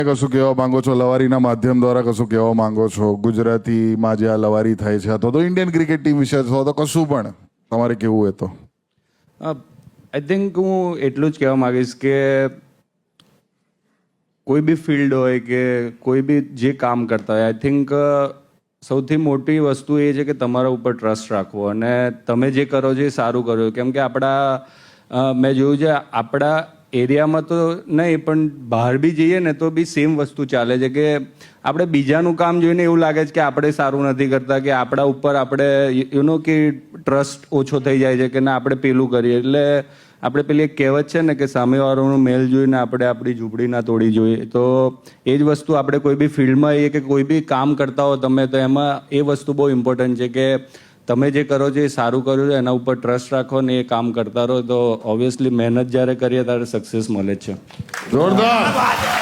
કશું કહેવા માંગો છો લવારીના માધ્યમ દ્વારા કશું કહેવા માંગો છો ગુજરાતીમાં જે આ લવારી થાય છે અથવા તો ઇન્ડિયન ક્રિકેટ ટીમ વિશે અથવા તો કશું પણ તમારે કેવું હોય તો આઈ થિંક હું એટલું જ કહેવા માંગીશ કે કોઈ બી ફિલ્ડ હોય કે કોઈ બી જે કામ કરતા હોય આઈ થિંક સૌથી મોટી વસ્તુ એ છે કે તમારા ઉપર ટ્રસ્ટ રાખવો અને તમે જે કરો છો એ સારું કરો. કેમ કે મેં જોયું છે આપણા એરિયામાં તો નહીં પણ બહાર બી જઈએ ને તો બી સેમ વસ્તુ ચાલે છે કે આપણે બીજાનું કામ જોઈને એવું લાગે છે કે આપણે સારું નથી કરતા કે આપણા ઉપર આપણે કે ટ્રસ્ટ ઓછો થઈ જાય છે કે ના આપણે પેલું કરીએ એટલે આપણે પેલી એક કહેવત છે ને કે સામેવાળાનું મેલ જોઈને આપણે આપણી ઝૂંપડી ના તોડી જોઈએ. તો એ જ વસ્તુ આપણે કોઈ બી ફિલ્ડમાં આવીએ કે કોઈ બી કામ કરતા હો તમે તો એમાં એ વસ્તુ બહુ ઇમ્પોર્ટન્ટ છે કે તમે જે કરો છો એ સારું કર્યું છે એના ઉપર ટ્રસ્ટ રાખો ને એ કામ કરતા રહો તો ઓબ્વિયસલી મહેનત જ્યારે કરીએ ત્યારે સક્સેસ મળે જ છે. જોરદાર.